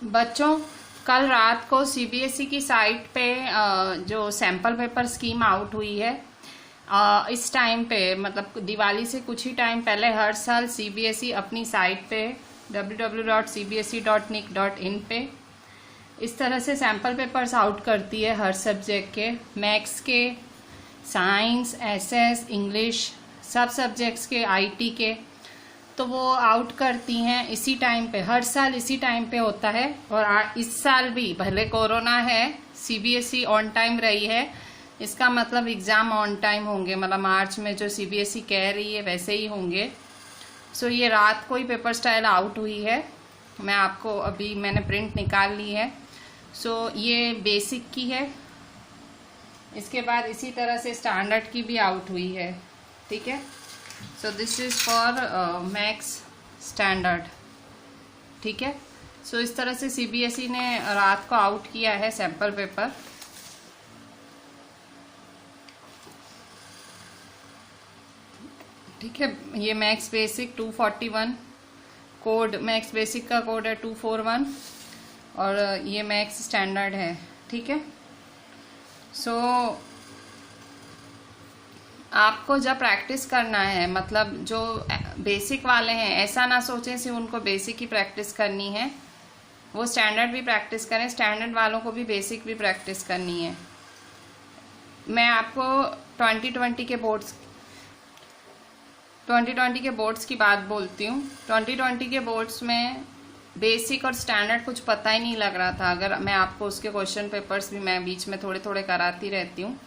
बच्चों, कल रात को सीबीएसई की साइट पे जो सैम्पल पेपर स्कीम आउट हुई है, इस टाइम पे मतलब दिवाली से कुछ ही टाइम पहले हर साल सीबीएसई अपनी साइट पे www.cbse.nic.in पे इस तरह से सैम्पल पेपर्स आउट करती है हर सब्जेक्ट के, मैथ्स के, साइंस, एसएस, इंग्लिश, सब सब्जेक्ट्स के, आईटी के। तो वो आउट करती हैं इसी टाइम पे, हर साल इसी टाइम पे होता है। और इस साल भी भले कोरोना है, सीबीएसई ऑन टाइम रही है, इसका मतलब एग्ज़ाम ऑन टाइम होंगे, मतलब मार्च में जो सीबीएसई कह रही है वैसे ही होंगे। सो ये रात को ही पेपर स्टाइल आउट हुई है, मैं आपको अभी मैंने प्रिंट निकाल ली है। सो ये बेसिक की है, इसके बाद इसी तरह से स्टैंडर्ड की भी आउट हुई है, ठीक है। So this is for maths standard, ठीक है। सो इस तरह से सीबीएसई ने रात को आउट किया है सैम्पल पेपर। ठीक है, ये maths basic 241 code, maths basic का कोड है 241 और ये मैथ्स स्टैंडर्ड है, ठीक है। सो आपको जब प्रैक्टिस करना है, मतलब जो बेसिक वाले हैं ऐसा ना सोचें सिर्फ उनको बेसिक ही प्रैक्टिस करनी है, वो स्टैंडर्ड भी प्रैक्टिस करें, स्टैंडर्ड वालों को भी बेसिक भी प्रैक्टिस करनी है। मैं आपको 2020 के बोर्ड्स की बात बोलती हूँ। 2020 के बोर्ड्स में बेसिक और स्टैंडर्ड कुछ पता ही नहीं लग रहा था। अगर मैं आपको उसके क्वेश्चन पेपर्स भी मैं बीच में थोड़े थोड़े कराती रहती हूँ।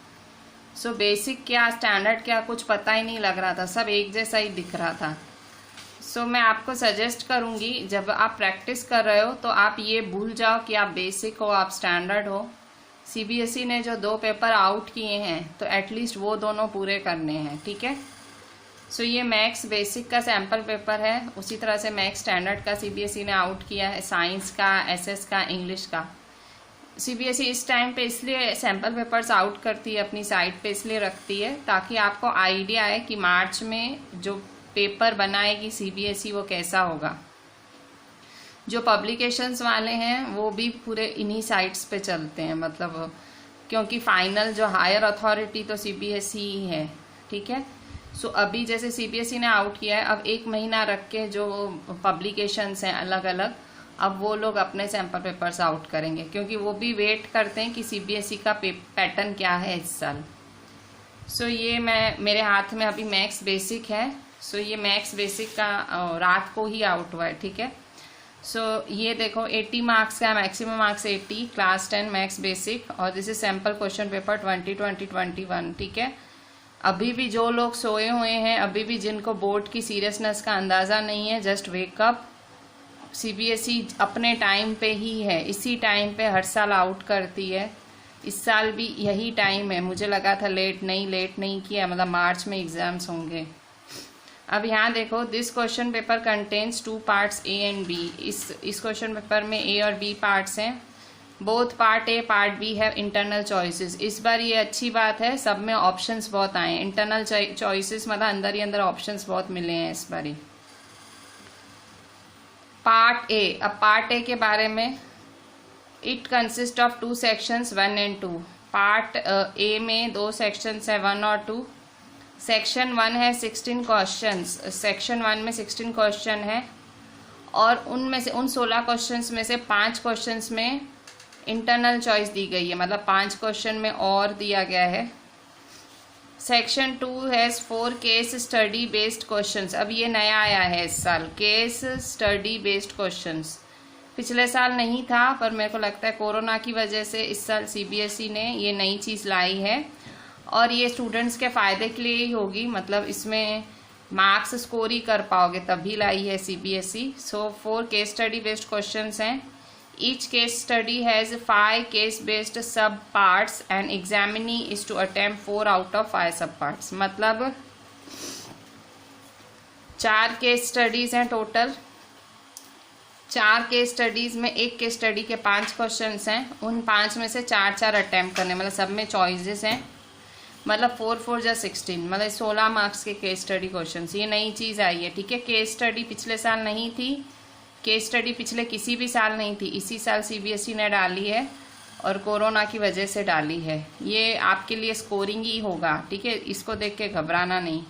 सो बेसिक क्या स्टैंडर्ड क्या कुछ पता ही नहीं लग रहा था, सब एक जैसा ही दिख रहा था। सो मैं आपको सजेस्ट करूँगी, जब आप प्रैक्टिस कर रहे हो तो आप ये भूल जाओ कि आप बेसिक हो, आप स्टैंडर्ड हो। सीबीएसई ने जो 2 पेपर आउट किए हैं तो एटलीस्ट वो दोनों पूरे करने हैं, ठीक है। सो ये मैथ्स बेसिक का सैम्पल पेपर है, उसी तरह से मैथ्स स्टैंडर्ड का सीबीएसई ने आउट किया है, साइंस का, एसएस का, इंग्लिश का। सीबीएसई इस टाइम पे इसलिए सैम्पल पेपर्स आउट करती है अपनी साइट पे, इसलिए रखती है ताकि आपको आइडिया आए कि मार्च में जो पेपर बनाएगी सीबीएसई वो कैसा होगा। जो पब्लिकेशंस वाले हैं वो भी पूरे इन्हीं साइट्स पे चलते हैं, मतलब क्योंकि फाइनल जो हायर अथॉरिटी तो सीबीएसई ही है, ठीक है। सो अभी जैसे सीबीएसई ने आउट किया है, अब 1 महीना रख के जो पब्लिकेशंस हैं अलग अलग, अब वो लोग अपने सैम्पल पेपर्स आउट करेंगे, क्योंकि वो भी वेट करते हैं कि सीबीएसई का पैटर्न क्या है इस साल। सो ये मेरे हाथ में अभी मैथ्स बेसिक है। सो ये मैथ्स बेसिक का रात को ही आउट हुआ है, ठीक है। सो ये देखो 80 मार्क्स का, maximum marks 80, class 10 maths basic, और this is sample question paper 2020-21, ठीक है। अभी भी जो लोग सोए हुए हैं, अभी भी जिनको बोर्ड की सीरियसनेस का अंदाज़ा नहीं है, जस्ट वेकअप। सीबीएसई अपने टाइम पे ही है, इसी टाइम पे हर साल आउट करती है, इस साल भी यही टाइम है। मुझे लगा था लेट नहीं किया, मतलब मार्च में एग्जाम्स होंगे। अब यहाँ देखो, this question paper contains 2 parts A and B. इस क्वेश्चन पेपर में ए और बी पार्ट्स हैं। Both part A part B have internal choices. इस बार ये अच्छी बात है, सब में ऑप्शंस बहुत आए हैं। इंटरनल चॉइसेस मतलब अंदर ही अंदर ऑप्शंस बहुत मिले हैं इस बार ही। पार्ट ए, अब पार्ट ए के बारे में, it consist of 2 sections 1 and 2। Part A में 2 सेक्शंस है, 1 और 2। सेक्शन 1 है 16 क्वेश्चंस, सेक्शन 1 में 16 क्वेश्चन है, और उनमें से उन 16 क्वेश्चंस में से 5 क्वेश्चंस में इंटरनल चॉइस दी गई है, मतलब 5 क्वेश्चन में और दिया गया है। Section 2 has 4 case study based questions. अब ये नया आया है इस साल, केस स्टडी बेस्ड क्वेश्चंस। पिछले साल नहीं था, पर मेरे को लगता है कोरोना की वजह से इस साल सीबीएसई ने ये नई चीज़ लाई है, और ये स्टूडेंट्स के फ़ायदे के लिए ही होगी, मतलब इसमें मार्क्स स्कोर ही कर पाओगे तभी लाई है सीबीएसई। सो 4 केस स्टडी बेस्ड क्वेश्चंस हैं। Each case study has 5 case-based sub-parts and examinee is to attempt 4 out of 5 sub-parts। मतलब 4 केस स्टडीज हैं टोटल। 4 केस स्टडीज में एक केस स्टडी के 5 क्वेश्चंस हैं, उन 5 में से 4 अटेम्प्ट करने, मतलब सब में चॉइसेस हैं, मतलब 4 जा 16, मतलब 16 मार्क्स के केस स्टडी क्वेश्चंस। ये नई चीज़ आई है, ठीक है। केस स्टडी पिछले साल नहीं थी, केस स्टडी पिछले किसी भी साल नहीं थी, इसी साल सीबीएसई ने डाली है और कोरोना की वजह से डाली है। ये आपके लिए स्कोरिंग ही होगा, ठीक है, इसको देख के घबराना नहीं।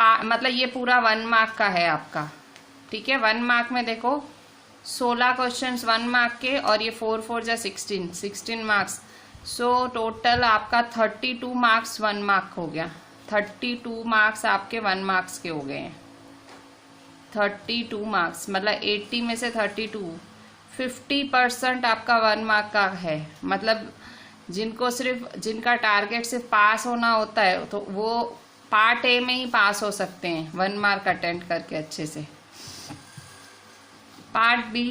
मतलब ये पूरा 1 मार्क का है आपका, ठीक है। 1 मार्क में देखो 16 क्वेश्चंस 1 मार्क के, और ये 4 4 जा 16 मार्क्स। सो टोटल आपका 32 मार्क्स 1 मार्क हो गया। 32 मार्क्स आपके 1 मार्क्स के हो गए हैं। 32 मार्क्स मतलब 80 में से 32, 50% आपका 1 मार्क का है। मतलब जिनका टारगेट सिर्फ पास होना होता है तो वो पार्ट ए में ही पास हो सकते हैं 1 मार्क अटेंड करके अच्छे से। Part B,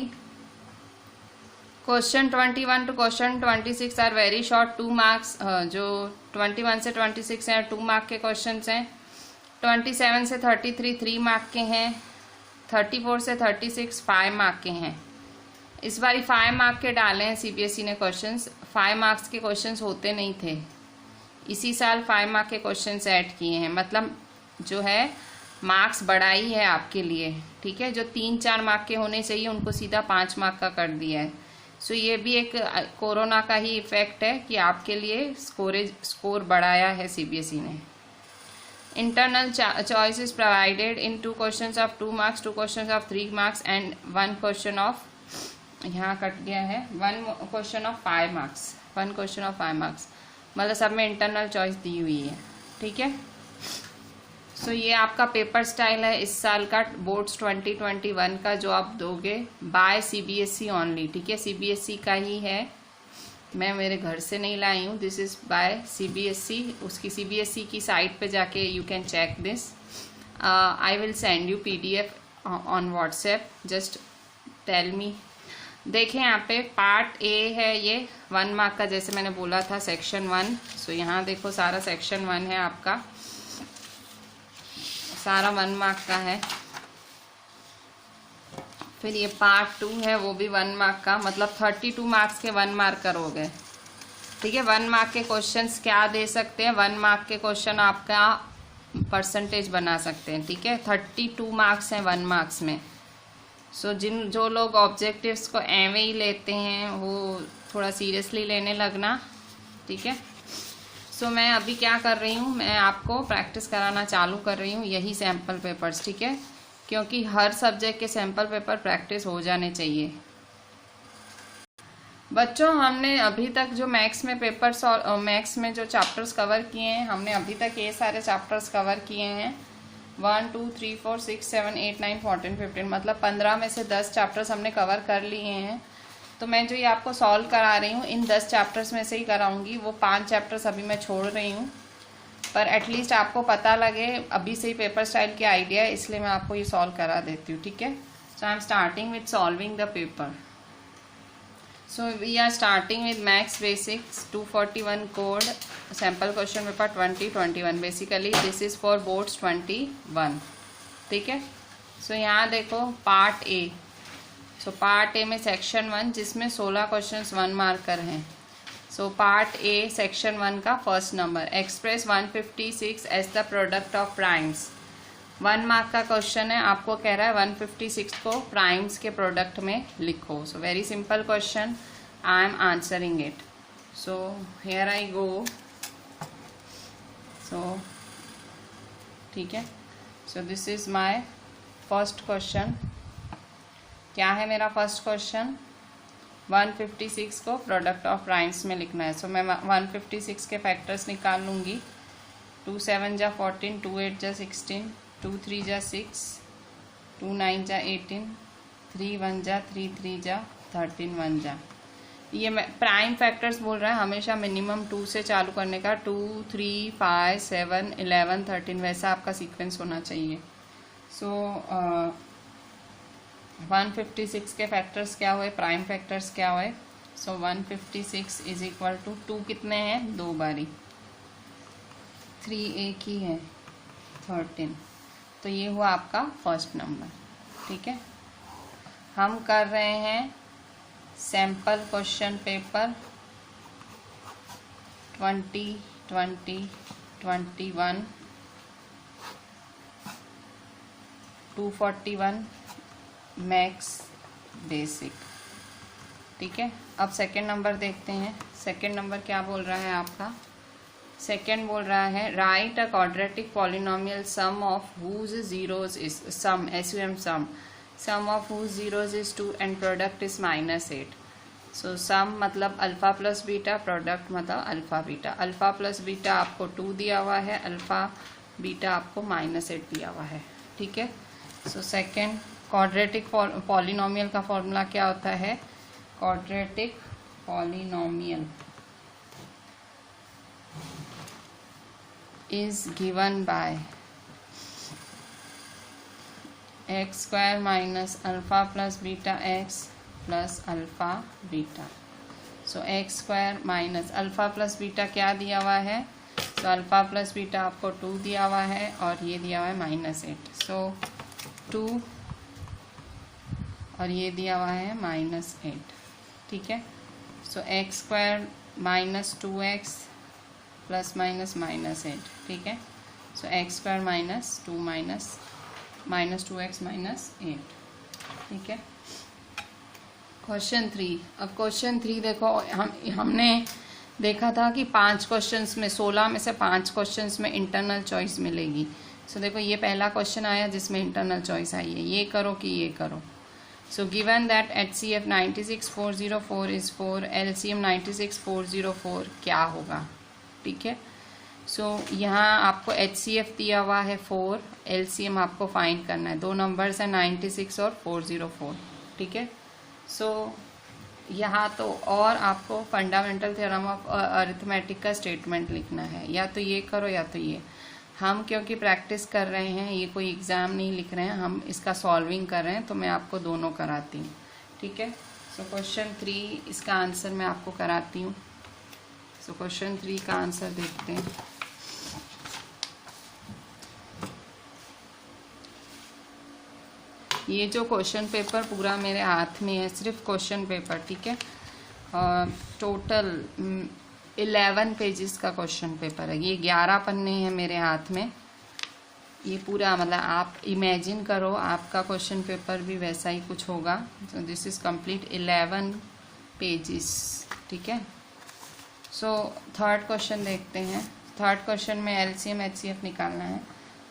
question 21 to question 26 are very short, 2 marks. जो 21 से 26 हैं 2 मार्क के क्वेश्चन हैं। 27 से 33 3 मार्क के हैं। 34 से 36 5 मार्क के हैं। इस बार 5 मार्क के डाले हैं सीबीएसई ने क्वेश्चंस। 5 मार्क्स के क्वेश्चंस होते नहीं थे, इसी साल 5 मार्क के क्वेश्चंस ऐड किए हैं। मतलब जो है मार्क्स बढ़ाई है आपके लिए, ठीक है। जो 3-4 मार्क के होने चाहिए उनको सीधा 5 मार्क का कर दिया है। सो ये भी एक कोरोना का ही इफेक्ट है कि आपके लिए स्कोर बढ़ाया है सीबीएसई ने। Internal choice is provided in 2 questions of 2 marks, 2 questions of 3 marks and 1 question of, यहाँ कट गया है, 1 question of 5 marks, 1 question of 5 marks. मतलब सब में इंटरनल चॉइस दी हुई है, ठीक है। सो ये आपका पेपर स्टाइल है इस साल का बोर्ड्स 2021 का, जो आप दोगे बाय सीबीएसई ओनली, ठीक है। सीबीएसई का ही है, मैं मेरे घर से नहीं लाई हूँ। This is by CBSE. उसकी सीबीएसई की साइट पे जाके you can check this. I will send you PDF on WhatsApp, just tell me. देखें यहाँ पे पार्ट ए है, ये 1 मार्क का, जैसे मैंने बोला था सेक्शन 1। सो यहाँ देखो सारा सेक्शन 1 है आपका, सारा 1 मार्क का है। फिर ये पार्ट 2 है, वो भी 1 मार्क का। मतलब 32 मार्क्स के 1 मार्कर हो गए, ठीक है। 1 मार्क के क्वेश्चंस क्या दे सकते हैं, 1 मार्क के क्वेश्चन आपका परसेंटेज बना सकते हैं, ठीक है। 32 मार्क्स हैं 1 मार्क्स में। सो जो लोग ऑब्जेक्टिव्स को एवे ही लेते हैं वो थोड़ा सीरियसली लेने लगना, ठीक है। सो मैं अभी क्या कर रही हूँ, मैं आपको प्रैक्टिस कराना चालू कर रही हूँ यही सैम्पल पेपर्स, ठीक है, क्योंकि हर सब्जेक्ट के सैम्पल पेपर प्रैक्टिस हो जाने चाहिए। बच्चों हमने अभी तक जो मैथ्स में पेपर्स और मैथ्स में जो चैप्टर्स कवर किए हैं, हमने अभी तक ये सारे चैप्टर्स कवर किए हैं। 1 2 3 4 6 7 8 9 14 15, मतलब 15 में से 10 चैप्टर्स हमने कवर कर लिए हैं। तो मैं जो ये आपको सॉल्व करा रही हूँ इन 10 चैप्टर्स में से ही कराऊंगी। वो 5 चैप्टर्स अभी मैं छोड़ रही हूँ, पर एटलीस्ट आपको पता लगे, अभी से ही पेपर स्टाइल की आइडिया है, इसलिए मैं आपको ये सॉल्व करा देती हूँ, ठीक है। So I am starting with solving the paper. So we are starting with Maths Basics 241 code sample question paper 2021. Basically this is for boards 21, ठीक है। सो यहाँ देखो part A. So part A में सेक्शन 1 जिसमें 16 क्वेश्चंस 1 मार्कर हैं। So part A section 1 का first number, express 156 as the product of primes. 1 mark का question है, आपको कह रहा है 156 को प्राइम्स के प्रोडक्ट में लिखो। So very simple question, I am answering it. So here I go. So ठीक है, so this is my first question. क्या है मेरा फर्स्ट क्वेश्चन, 156 को प्रोडक्ट ऑफ प्राइम्स में लिखना है। सो मैं 156 के फैक्टर्स निकाल लूँगी। 2 7 जा 14, 2 8 जा 16, 2 3 जा 6, 2 9 जा 18, 3 1 जा 3 3 जा 13 1 जा। ये मैं प्राइम फैक्टर्स बोल रहा है, हमेशा मिनिमम 2 से चालू करने का। 2 3 5 7 11 13 वैसा आपका सीक्वेंस होना चाहिए। सो 156 के फैक्टर्स क्या हुए, प्राइम फैक्टर्स क्या हुए। सो 156 इज इक्वल टू 2 कितने हैं, 2 बारी, 3 एक ही है 13। तो ये हुआ आपका फर्स्ट नंबर, ठीक है। हम कर रहे हैं sample question paper 20 20 21 241 max basic. ठीक है, अब सेकंड नंबर देखते हैं। सेकंड नंबर क्या बोल रहा है आपका? सेकंड बोल रहा है write a quadratic polynomial sum of whose zeros is sum SUM sum of whose zeros is 2 and product is -8। So sum मतलब अल्फा प्लस बीटा, प्रोडक्ट मतलब alpha beta. Alpha plus beta आपको 2 दिया हुआ है, alpha beta आपको -8 दिया हुआ है। ठीक है, सो सेकंड क्वाड्रेटिक पॉलिनोमियल का फॉर्मूला क्या होता है? Quadratic polynomial is given by x square minus alpha plus beta x plus alpha beta। so x square minus alpha plus beta क्या दिया हुआ है? so alpha plus beta आपको 2 दिया हुआ है और ये दिया हुआ है -8। so 2 और ये दिया हुआ है -8। ठीक है, so x square minus 2x plus -8। ठीक है, सो एक्स स्क्वायर -2x -8। ठीक है, क्वेश्चन 3। अब क्वेश्चन 3 देखो, हमने देखा था कि 5 क्वेश्चंस में 16 में से 5 क्वेश्चंस में इंटरनल चॉइस मिलेगी। सो देखो ये पहला क्वेश्चन आया जिसमें इंटरनल चॉइस आई है, ये करो कि ये करो। So given that HCF 96404 is 4, LCM 96404 क्या होगा? ठीक है, सो यहाँ आपको HCF दिया हुआ है 4, LCM आपको फाइंड करना है। 2 नंबर्स हैं 96 और 404। ठीक है, सो यहाँ तो और आपको फंडामेंटल थ्योरम ऑफ अरिथमेटिक का स्टेटमेंट लिखना है, या तो ये करो या तो ये। हम क्योंकि प्रैक्टिस कर रहे हैं, ये कोई एग्ज़ाम नहीं लिख रहे हैं, हम इसका सॉल्विंग कर रहे हैं, तो मैं आपको दोनों कराती हूँ। ठीक है, सो क्वेश्चन 3 इसका आंसर मैं आपको कराती हूँ। सो क्वेश्चन 3 का आंसर देखते हैं। ये जो क्वेश्चन पेपर पूरा मेरे हाथ में है, सिर्फ क्वेश्चन पेपर। ठीक है, टोटल 11 पेजेस का क्वेश्चन पेपर है। ये 11 पन्ने हैं मेरे हाथ में। ये पूरा मतलब आप इमेजिन करो आपका क्वेश्चन पेपर भी वैसा ही कुछ होगा। सो दिस इज कंप्लीट 11 पेजेस। ठीक है, सो थर्ड क्वेश्चन देखते हैं। थर्ड क्वेश्चन में LCM HCF निकालना है।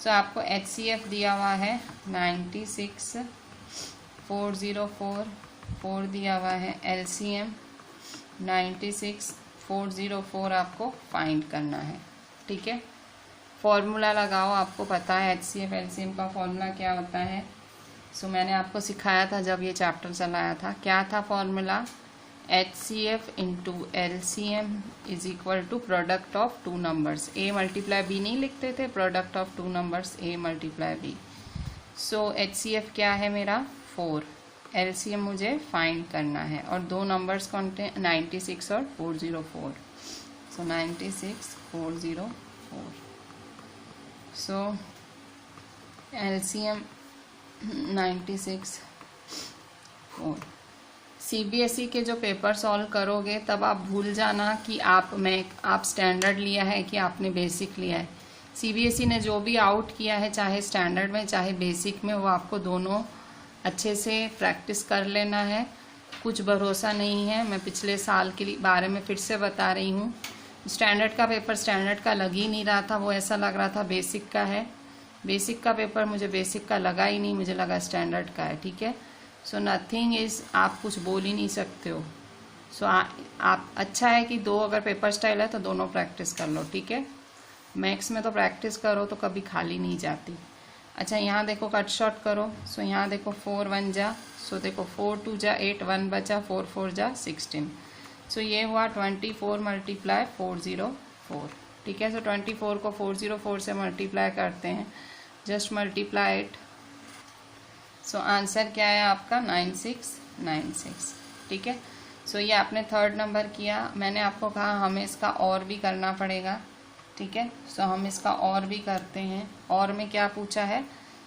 सो आपको HCF दिया हुआ है 96 404 4 दिया हुआ है, LCM 96 404 आपको फाइंड करना है। ठीक है, फॉर्मूला लगाओ, आपको पता है HCF LCM का फॉर्मूला क्या होता है। सो मैंने आपको सिखाया था जब ये चैप्टर चलाया था। क्या था formula? HCF into LCM is equal to product of 2 numbers. A multiply B नहीं लिखते थे, product of 2 numbers A multiply B। So HCF क्या है मेरा? 4। LCM मुझे फाइंड करना है और 2 नंबर्स कौन थे? 96 और 404। सो 96 404। सो LCM 96 4। CBSE के जो पेपर सॉल्व करोगे तब आप भूल जाना कि आप स्टैंडर्ड लिया है कि आपने बेसिक लिया है। CBSE ने जो भी आउट किया है, चाहे स्टैंडर्ड में चाहे बेसिक में, वो आपको दोनों अच्छे से प्रैक्टिस कर लेना है। कुछ भरोसा नहीं है, मैं पिछले साल के बारे में फिर से बता रही हूँ। स्टैंडर्ड का पेपर स्टैंडर्ड का लग ही नहीं रहा था, वो ऐसा लग रहा था बेसिक का है। बेसिक का पेपर मुझे बेसिक का लगा ही नहीं, मुझे लगा स्टैंडर्ड का है। ठीक है, सो नथिंग इज, आप कुछ बोल ही नहीं सकते हो। सो आप अच्छा है कि 2 अगर पेपर स्टाइल है तो दोनों प्रैक्टिस कर लो। ठीक है, मैथ्स में तो प्रैक्टिस करो तो कभी खाली नहीं जाती। अच्छा, यहाँ देखो कट शॉर्ट करो। सो यहाँ देखो 4 1 जा, सो देखो 4 2 जा 8, 1 बचा, 4 4 जा 16। सो ये हुआ 24 मल्टीप्लाई 404। ठीक है, सो 24 को 404 से मल्टीप्लाई करते हैं, just multiply it. So answer क्या है आपका? 9696। ठीक है, सो ये आपने थर्ड नंबर किया। मैंने आपको कहा हमें इसका और भी करना पड़ेगा। ठीक है, सो हम इसका और भी करते हैं। और में क्या पूछा है?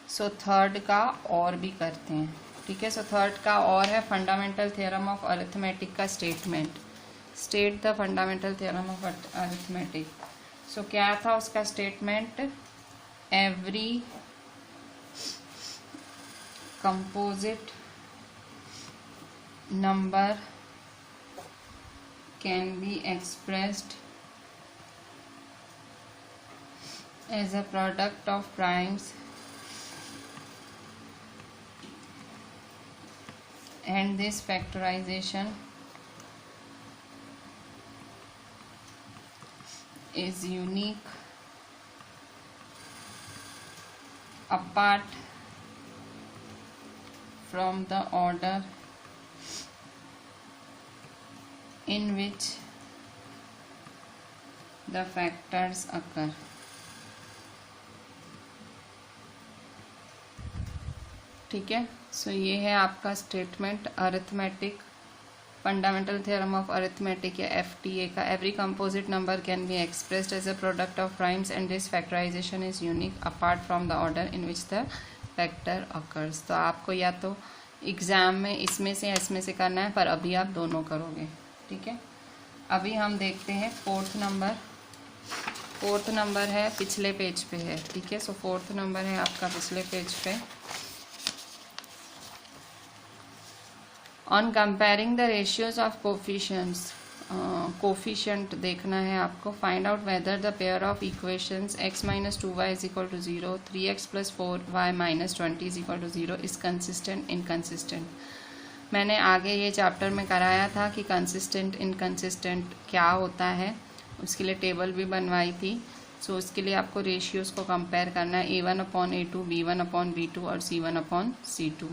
सो थर्ड का और भी करते हैं। ठीक है, सो थर्ड का और है फंडामेंटल थ्योरम ऑफ अरिथमेटिक का statement. State the fundamental theorem of arithmetic. So क्या था उसका statement? Every composite number can be expressed as a product of primes and this factorization is unique apart from the order in which the factors occur. ठीक है, सो ये है आपका statement arithmetic fundamental theorem of arithmetic या FTA का। Every composite number can be expressed as a product of primes and this factorisation is unique apart from the order in which the factor occurs. तो आपको या तो exam में इसमें से करना है, पर अभी आप दोनों करोगे। ठीक है, अभी हम देखते हैं फोर्थ नंबर है, पिछले पेज पे है। ठीक है, सो फोर्थ नंबर है आपका पिछले पेज पे। On comparing the ratios of coefficient देखना है आपको। Find out whether the pair of equations x minus 2y is equal to 0, 3x plus 4y minus 20 is equal to 0 is consistent inconsistent. मैंने आगे ये चैप्टर में कराया था कि कंसिस्टेंट इनकंसिस्टेंट क्या होता है, उसके लिए टेबल भी बनवाई थी। सो उसके लिए आपको रेशियोज़ को कंपेयर करना है, A1/A2, B1/B2 और C1/C2।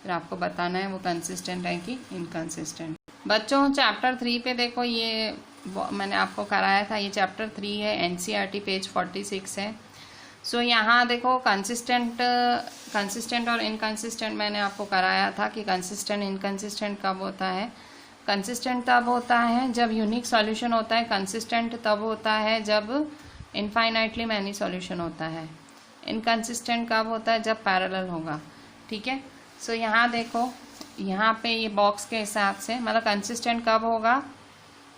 फिर आपको बताना है वो कंसिस्टेंट है कि इनकंसिस्टेंट। बच्चों चैप्टर 3 पे देखो, ये मैंने आपको कराया था, ये चैप्टर 3 है, NCERT पेज 46 है। सो यहाँ देखो कंसिस्टेंट और इनकंसिस्टेंट मैंने आपको कराया था कि कंसिस्टेंट इनकंसिस्टेंट कब होता है। कंसिस्टेंट तब होता है जब यूनिक सॉल्यूशन होता है, कंसिस्टेंट तब होता है जब इनफाइनाइटली मैनी सॉल्यूशन होता है। इनकंसिस्टेंट कब होता है, जब पैरेलल होगा। ठीक है, सो यहाँ देखो, यहाँ पे ये बॉक्स के हिसाब से मतलब कंसिस्टेंट कब होगा,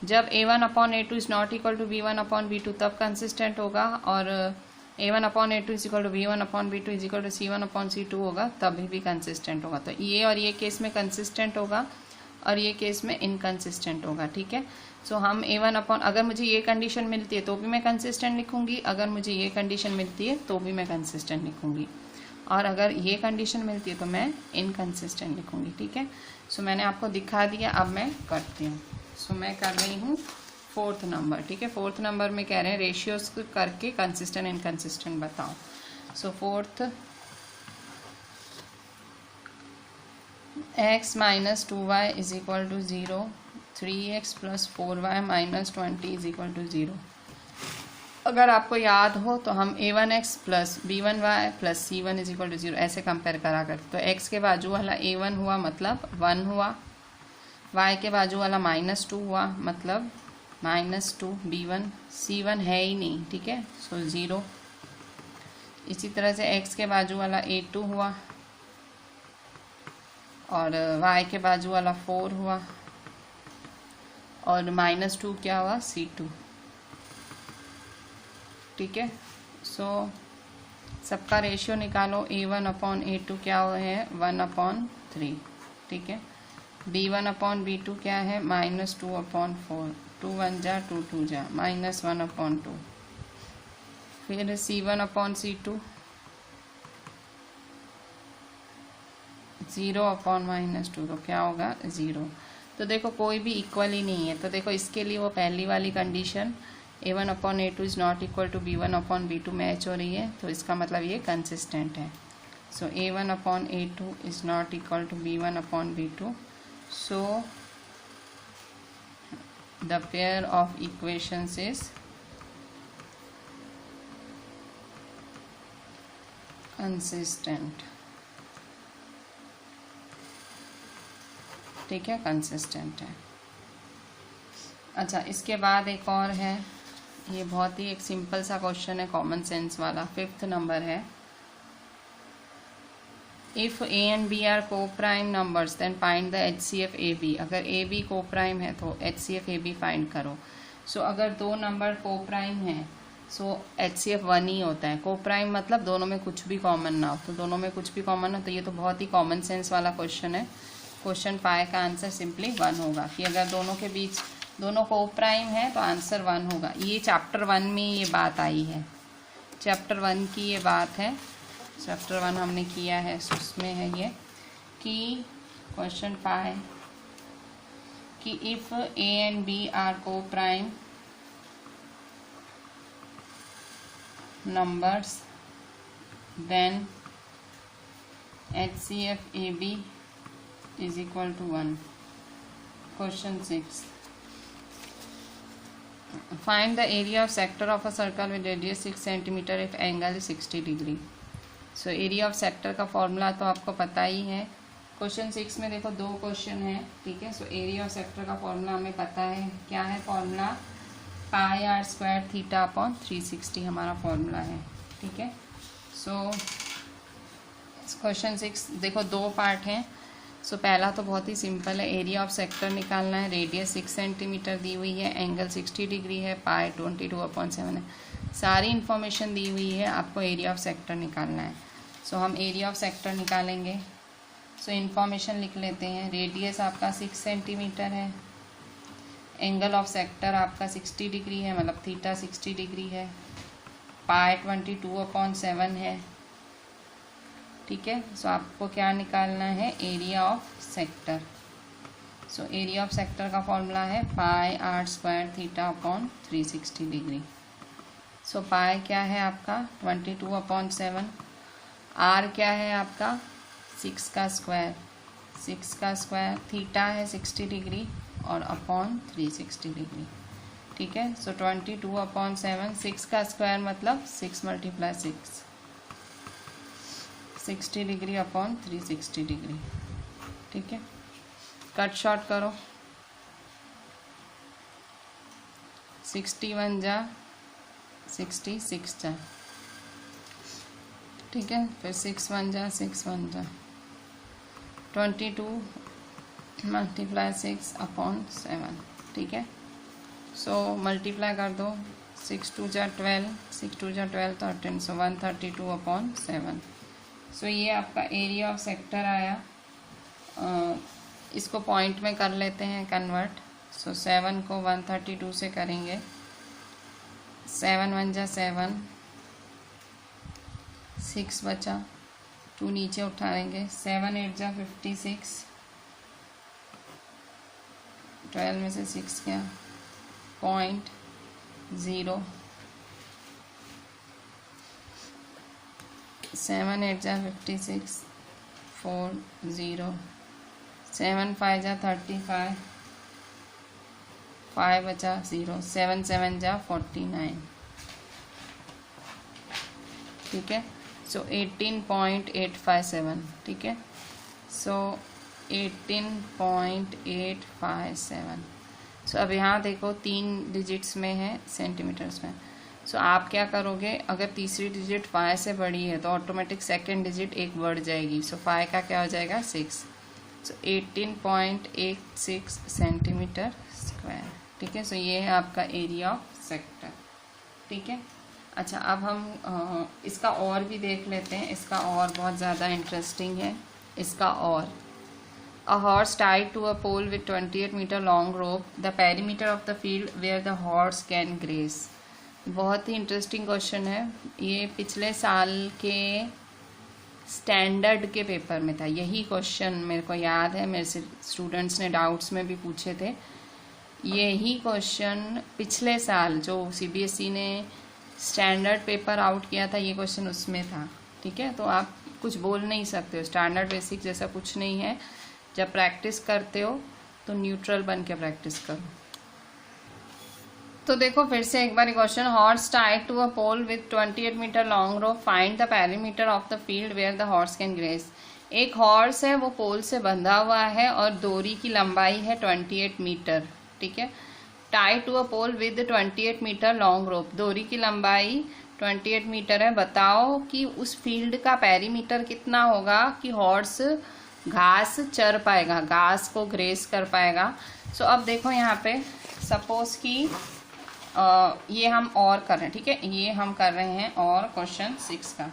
जब A1/A2 is not equal to B1/B2 तब कंसिस्टेंट होगा, और A1/A2 is equal to B1/B2 is equal to C1/C2 होगा, तभी भी कंसिस्टेंट होगा। तो ये और ये केस में कंसिस्टेंट होगा और ये केस में इनकंसिस्टेंट होगा। ठीक है, सो हम अगर मुझे ये कंडीशन मिलती है तो भी मैं कंसिस्टेंट लिखूंगी, अगर मुझे ये कंडीशन मिलती है तो भी मैं कंसिस्टेंट लिखूंगी, और अगर ये कंडीशन मिलती है तो मैं इनकंसिस्टेंट लिखूंगी। ठीक है, सो मैंने आपको दिखा दिया, अब मैं करती हूँ। सो मैं कर रही हूँ फोर्थ नंबर। ठीक है, फोर्थ नंबर में कह रहे हैं रेशियोज करके कंसिस्टेंट इनकंसिस्टेंट बताओ। So fourth, x minus 2y is equal to 0, 3x plus 4y minus 20 is equal to 0। अगर आपको याद हो तो हम A1x plus B1y plus C1 is equal to 0 ऐसे कंपेयर करा करते। तो x के बाजू वाला A1 हुआ मतलब 1 हुआ, y के बाजू वाला -2 हुआ मतलब -2 B1, C1 है ही नहीं। ठीक है, सो 0। इसी तरह से x के बाजू वाला A2 हुआ और y के बाजू वाला 4 हुआ और -2 क्या हुआ, C2। ठीक है, सो सबका रेशियो निकालो। A1/A2 क्या है, 1/3। ठीक है, B1/B2 क्या है, -2/4, 2 1 जा 2 2 जा -1/2। फिर C1/C2 0/-2, तो क्या होगा, 0। तो देखो कोई भी इक्वल ही नहीं है, तो देखो इसके लिए वो पहली वाली condition A1/A2 is not equal to B1/B2 match हो रही है, तो इसका मतलब ये कंसिस्टेंट है। So A1/A2 is not equal to B1/B2, so the pair of equations is consistent. ठीक है, कंसिस्टेंट है। अच्छा, इसके बाद एक और है, ये बहुत ही एक सिंपल सा क्वेश्चन है, कॉमन सेंस वाला। फिफ्थ नंबर है, if A and B are coprime numbers then find the HCF AB। अगर AB को प्राइम है तो HCF AB फाइंड करो। सो अगर दो नंबर को प्राइम है सो HCF 1 ही होता है। को प्राइम मतलब दोनों में कुछ भी कॉमन ना हो, तो दोनों में कुछ भी कॉमन हो, तो ये तो बहुत ही कॉमन सेंस वाला क्वेश्चन है। क्वेश्चन 5 का आंसर सिंपली 1 होगा कि अगर दोनों के बीच दोनों को प्राइम है तो आंसर 1 होगा। ये चैप्टर 1 में ये बात आई है, चैप्टर 1 की ये बात है, चैप्टर 1 हमने किया है, उसमें है ये कि क्वेश्चन 5 कि if A and B are coprime numbers then HCF AB is equal to 1. Question 6. Find the area of sector of a circle with radius 6 cm if angle is 60 degree. So area of sector का formula तो आपको पता ही है। Question 6 में देखो 2 question है, ठीक है। सो एरिया ऑफ सेक्टर का फॉर्मूला हमें पता है, क्या है formula, pi are square theta upon 360 हमारा फॉर्मूला है, ठीक है। सो क्वेश्चन 6 देखो 2 पार्ट हैं। सो पहला तो बहुत ही सिंपल है, एरिया ऑफ सेक्टर निकालना है। रेडियस 6 सेंटीमीटर दी हुई है, एंगल 60 डिग्री है, पाई 22/7 है, सारी इन्फॉर्मेशन दी हुई है, आपको एरिया ऑफ सेक्टर निकालना है। सो हम एरिया ऑफ सेक्टर निकालेंगे। सो इन्फॉर्मेशन लिख लेते हैं। रेडियस आपका 6 सेंटीमीटर है, एंगल ऑफ सेक्टर आपका 60 डिग्री है, मतलब थीटा 60 डिग्री है, पाई 22/7 है, ठीक है। सो आपको क्या निकालना है, area of sector. So area of sector का फॉर्मूला है pi are square theta upon 360 degree. So pi क्या है आपका 22/7, आर क्या है आपका 6 का स्क्वायर, 6 का स्क्वायर, थीटा है 60 डिग्री और अपॉन 360 डिग्री, ठीक है। सो 22/7, 6 का स्क्वायर मतलब 6 × 6, 60 डिग्री अपॉन 360 डिग्री, ठीक है। कट शॉर्ट करो, 61 जा 66 जा, ठीक है। फिर 6 1 जा 6 1 जा, 22 × 6/7, ठीक है। सो मल्टीप्लाई कर दो, 6 2 जा 12, 6 2 जा 12 13, सो 132/7। सो ये आपका एरिया ऑफ सेक्टर आया। इसको पॉइंट में कर लेते हैं कन्वर्ट। सो 7 को 132 से करेंगे, 7 1 जा 7, 6 बचा, 2 नीचे उठाएंगे, 7 8 जा 56, 12 में से 6 गया, 0.0, 7 8 जा 56, 4 0, 7 5 जा 35, 5 बचा 0, 7 7 जा 49, ठीक है। सो 18.857, ठीक है। सो 18.857। सो अब यहाँ देखो 3 डिजिट्स में है, सेंटीमीटर्स में। सो आप क्या करोगे, अगर तीसरी डिजिट 5 से बड़ी है तो ऑटोमेटिक सेकेंड डिजिट एक बढ़ जाएगी। सो 5 का क्या हो जाएगा 6। सो 18.86 सेंटीमीटर स्क्वायर, ठीक है। सो ये है आपका एरिया ऑफ सेक्टर, ठीक है। अच्छा, अब हम इसका और भी देख लेते हैं। इसका और बहुत ज़्यादा इंटरेस्टिंग है। इसका और A horse tied to a pole with 28 meter long rope, the perimeter of the field where the horse can graze. बहुत ही इंटरेस्टिंग क्वेश्चन है ये, पिछले साल के स्टैंडर्ड के पेपर में था यही क्वेश्चन, मेरे को याद है, मेरे से स्टूडेंट्स ने डाउट्स में भी पूछे थे। यही क्वेश्चन पिछले साल जो CBSE ने स्टैंडर्ड पेपर आउट किया था, ये क्वेश्चन उसमें था, ठीक है। तो आप कुछ बोल नहीं सकते हो, स्टैंडर्ड बेसिक जैसा कुछ नहीं है। जब प्रैक्टिस करते हो तो न्यूट्रल बन के प्रैक्टिस करो। तो देखो फिर से एक बार question, horse tied to a pole with 28 metre long rope, find the perimeter of the field where the horse can graze. एक हॉर्स है, वो पोल से बंधा हुआ है और डोरी की लंबाई है 28 मीटर, ठीक है। Tied to a pole with 28 metre long rope, डोरी की लंबाई 28 मीटर है। बताओ कि उस फील्ड का पेरीमीटर कितना होगा कि हॉर्स घास चर पाएगा, घास को ग्रेस कर पाएगा। सो अब देखो यहाँ पे सपोज कि ये हम और कर रहे हैं, ठीक है। ये हम कर रहे हैं और क्वेश्चन 6 का।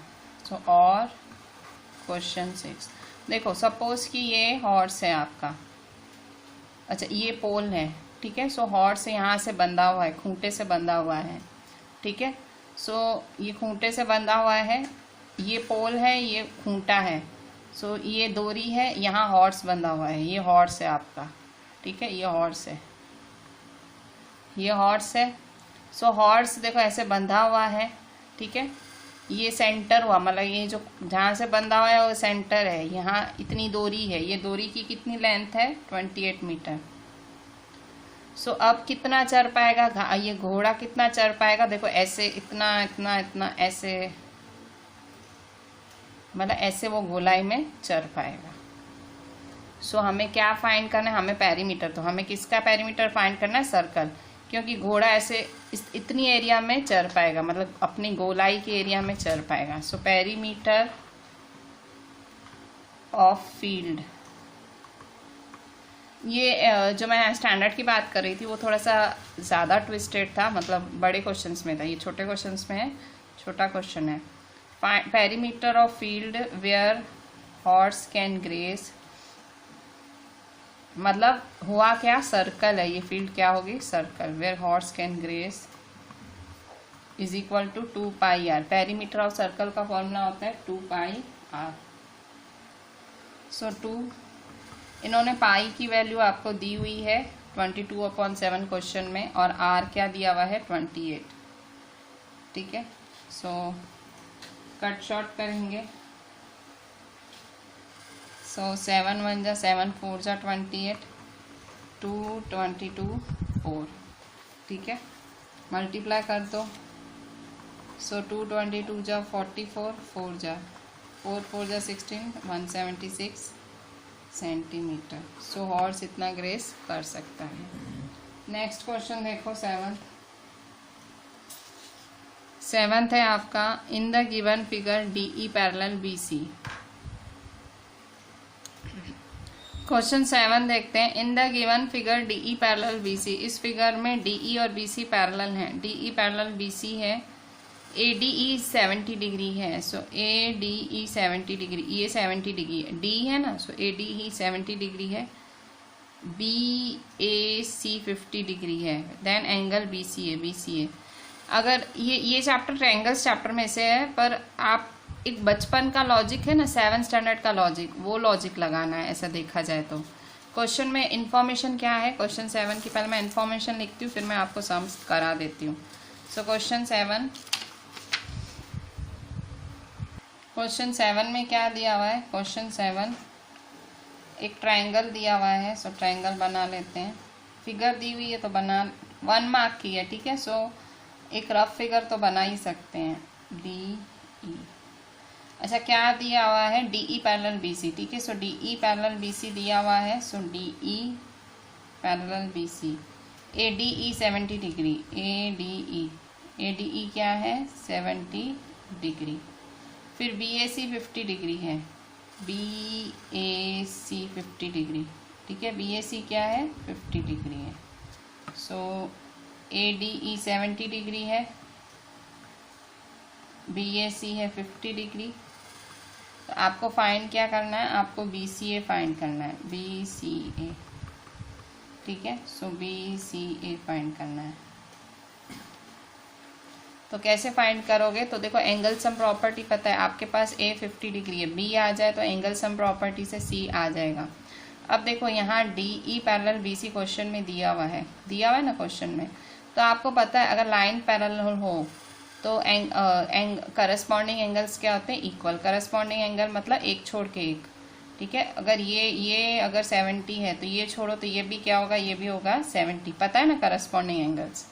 सो और क्वेश्चन 6, देखो सपोज कि ये हॉर्स है आपका, अच्छा ये पोल है, ठीक है। सो हॉर्स यहाँ से बंधा हुआ है, खूंटे से बंधा हुआ है, ठीक है। सो ये खूंटे से बंधा हुआ है, ये पोल है, ये खूंटा है। सो ये डोरी है, यहाँ हॉर्स बंधा हुआ है, ये हॉर्स है आपका, ठीक है। ये हॉर्स है, ये हॉर्स है। सो हॉर्स देखो ऐसे बंधा हुआ है, ठीक है। ये सेंटर हुआ, मतलब ये जो जहाँ से बंधा हुआ है वो सेंटर है। यहाँ इतनी डोरी है, ये डोरी की कितनी लेंथ है 28 मीटर। सो अब कितना चढ़ पाएगा ये घोड़ा, कितना चढ़ पाएगा, देखो ऐसे इतना इतना इतना ऐसे, मतलब ऐसे वो गोलाई में चढ़ पाएगा। सो हमें क्या फाइंड करना है, हमें पेरीमीटर, तो हमें किसका पेरीमीटर फाइंड करना है, सर्कल, क्योंकि घोड़ा ऐसे इतनी एरिया में चढ़ पाएगा, मतलब अपनी गोलाई के एरिया में चढ़ पाएगा। सो पेरीमीटर ऑफ फील्ड, ये जो मैं स्टैंडर्ड की बात कर रही थी वो थोड़ा सा ज़्यादा ट्विस्टेड था, मतलब बड़े क्वेश्चंस में था, ये छोटे क्वेश्चंस में है, छोटा क्वेश्चन है। Perimeter of field where horse can graze, मतलब हुआ क्या, सर्कल है, ये फील्ड क्या होगी, circle, where horse can graze is equal to 2 pi R. Perimeter of circle का फॉर्मूला होता है 2 पाई आर। सो 2, इन्होंने पाई की वैल्यू आपको दी हुई है 22/7 क्वेश्चन में, और आर क्या दिया हुआ है 28, ठीक है। सो कट शॉर्ट करेंगे। सो 7 1 जा 7 4 जा 28, 2 22 4, ठीक है। मल्टीप्लाई कर दो। सो 2 22 जा 44, 4 जा 4 4 जा 16, 176 सेंटीमीटर। सो हॉर्स इतना ग्रेस कर सकता है। नेक्स्ट क्वेश्चन देखो, सेवंथ है आपका, इन the given figure DE parallel BC। Question 7 देखते हैं। इन the given figure DE parallel BC, इस फिगर में DE और BC पैरेलल हैं। DE पैरेलल BC है, ADE 70 डिग्री है। सो ADE 70 डिग्री, ये 70 डिग्री है, D है ना, सो ADE 70 डिग्री है। BAC 50 डिग्री है, देन एंगल BCA। अगर ये चैप्टर ट्रायंगल्स चैप्टर में से है, पर आप एक बचपन का लॉजिक है ना, 7th स्टैंडर्ड का लॉजिक, वो लॉजिक लगाना है ऐसा देखा जाए तो। क्वेश्चन में इन्फॉर्मेशन क्या है, क्वेश्चन 7 की पहले मैं इन्फॉर्मेशन लिखती हूँ, फिर मैं आपको सम्स करा देती हूँ। सो क्वेश्चन 7 में क्या दिया हुआ है, क्वेश्चन 7 एक ट्रायंगल दिया हुआ है। सो ट्रायंगल बना लेते हैं, फिगर दी हुई है तो बना, 1 मार्क की है, ठीक है। सो एक रफ फिगर तो बना ही सकते हैं, DE। अच्छा क्या दिया हुआ है, DE पैरेलल BC, ठीक है। सो DE पैरेलल BC दिया हुआ है। सो DE parallel BC, ADE 70 degree, ADE क्या है 70 डिग्री। फिर BAC 50 डिग्री है, BAC 50 डिग्री, ठीक है। BAC क्या है 50 डिग्री है। सो ADE 70 डिग्री है, BAC है 50 डिग्री। तो आपको फाइंड क्या करना है, आपको BCA फाइंड करना है, BCA, ठीक है। सो BCA फाइंड करना है। तो कैसे फाइंड करोगे, तो देखो एंगल सम प्रॉपर्टी पता है आपके पास, A 50 डिग्री है, B आ जाए तो एंगल सम प्रॉपर्टी से C आ जाएगा। अब देखो यहाँ DE पैरेलल BC क्वेश्चन में दिया हुआ है ना क्वेश्चन में, तो आपको पता है अगर लाइन पैरेलल हो तो करस्पॉन्डिंग एंगल्स क्या होते हैं, इक्वल। करस्पॉन्डिंग एंगल मतलब एक छोड़ के एक, ठीक है। अगर ये अगर 70 है तो ये छोड़ो तो ये भी क्या होगा, ये भी होगा 70, पता है ना करस्पॉन्डिंग एंगल्स,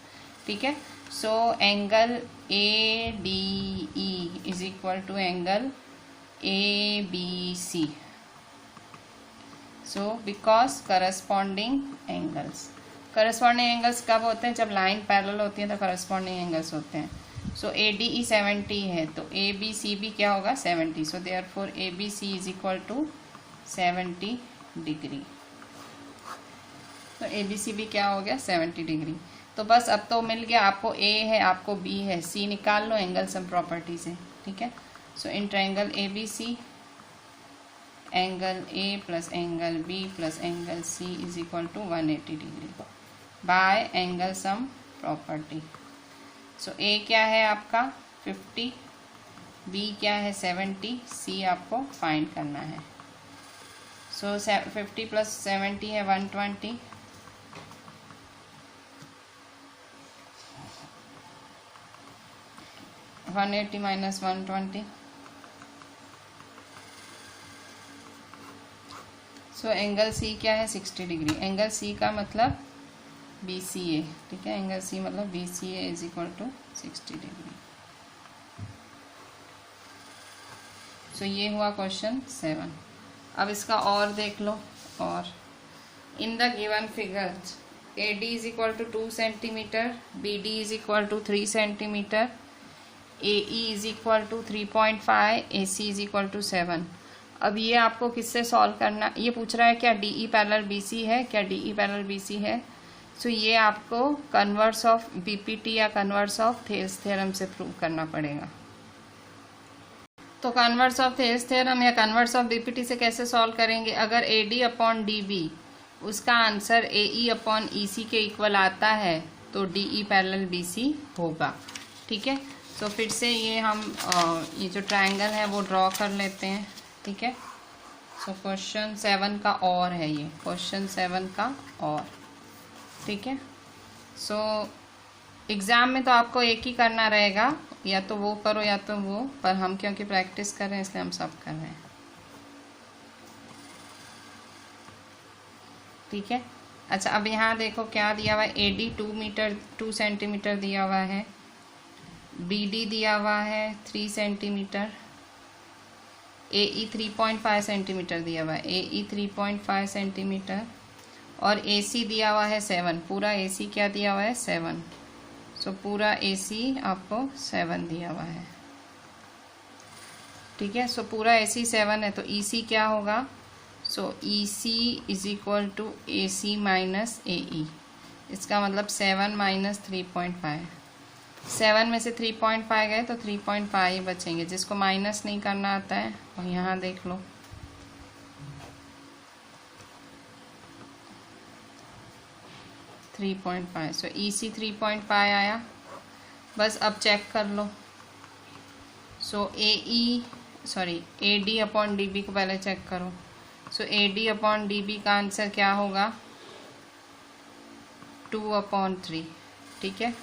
ठीक है। So angle ADE is equal to angle ABC। So because corresponding angles कब होते हैं, जब लाइन पैरेलल होती है तो करस्पॉन्डिंग एंगल्स होते हैं। सो ADE 70 है तो ABC भी क्या होगा 70। So therefore ABC is equal to 70 degree. तो ABC भी क्या हो गया 70 डिग्री। तो बस अब तो मिल गया, आपको A है, आपको B है, C निकाल लो एंगल सम प्रॉपर्टी से, ठीक है। So in triangle ABC angle A plus angle B plus angle C is equal to 180 degree by angle sum property. So A क्या है आपका 50, बी क्या है 70, सी आपको फाइंड करना है। सो 50 प्लस 70 है 120, 180 माइनस 120, सो एंगल सी क्या है 60 डिग्री। एंगल सी का मतलब BCA, ठीक है, एंगल सी मतलब BCA is equal to 60 degree. So ये हुआ क्वेश्चन 7। अब इसका और देख लो। और in the given figures AD is equal to 2 centimetre, BD is equal to 3 centimetre, AE is equal to 3.5, AC is equal to 7। अब ये आपको किससे सॉल्व करना, ये पूछ रहा है क्या DE पैरेलल BC है, क्या DE पैरेलल BC है। सो ये आपको कन्वर्स ऑफ BPT या कन्वर्स ऑफ थेल्स थ्योरम से प्रूव करना पड़ेगा। तो कन्वर्स ऑफ थेल्स थ्योरम या कन्वर्स ऑफ BPT से कैसे सॉल्व करेंगे। अगर AD अपॉन DB उसका आंसर AE अपॉन EC के इक्वल आता है तो DE पैरेलल BC होगा, ठीक है। तो फिर से ये हम ये जो ट्रायंगल है वो ड्रॉ कर लेते हैं, ठीक है। सो क्वेश्चन 7 का और है ये, क्वेश्चन 7 का और, ठीक है। सो एग्ज़ाम में तो आपको एक ही करना रहेगा, या तो वो करो या तो वो, पर हम क्योंकि प्रैक्टिस कर रहे हैं इसलिए हम सब कर रहे हैं, ठीक है। अच्छा अब यहाँ देखो क्या दिया हुआ है। AD 2 सेंटीमीटर दिया हुआ है, BD दिया हुआ है 3 सेंटीमीटर, AE 3.5 सेंटीमीटर दिया हुआ है, AE 3.5 सेंटीमीटर, और AC दिया हुआ है 7। पूरा AC क्या दिया हुआ है 7। सो पूरा AC आपको 7 दिया हुआ है, ठीक है। सो पूरा AC 7 है तो EC क्या होगा। So EC is equal to AC minus AE। इसका मतलब 7 माइनस 3.5, 7 में से 3.5 गए तो 3.5 बचेंगे। जिसको माइनस नहीं करना आता है और यहाँ देख लो, सो EC 3.5 आया। बस अब चेक कर लो। सो AD अपॉन DB को पहले चेक करो। सो AD अपॉन DB का आंसर क्या होगा 2/3, ठीक है।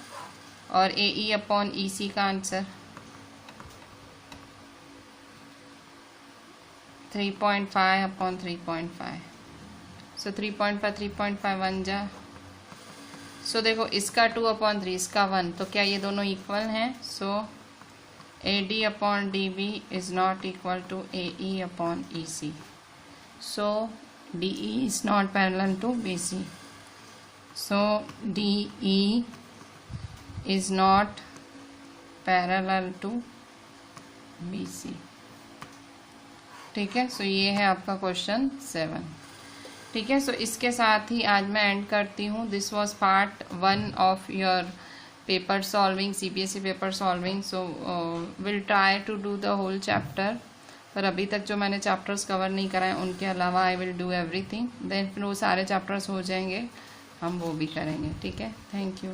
और AE अपॉन EC का आंसर 3.5/3.5। सो 3.5 1 जा। सो देखो इसका 2/3, इसका 1, तो क्या ये दोनों इक्वल हैं। So AD upon DB is not equal to AE upon EC। So DE is not parallel to BC। So DE is not parallel to BC, ठीक है। सो ये है आपका क्वेश्चन 7, ठीक है। सो इसके साथ ही आज मैं एंड करती हूँ। This was part 1 of your paper solving, CBSE paper solving. So will try to do the whole chapter, पर अभी तक जो मैंने चैप्टर्स कवर नहीं कराए उनके अलावा I will do everything. Then फिर वो सारे चैप्टर्स हो जाएंगे, हम वो भी करेंगे, ठीक है। Thank you.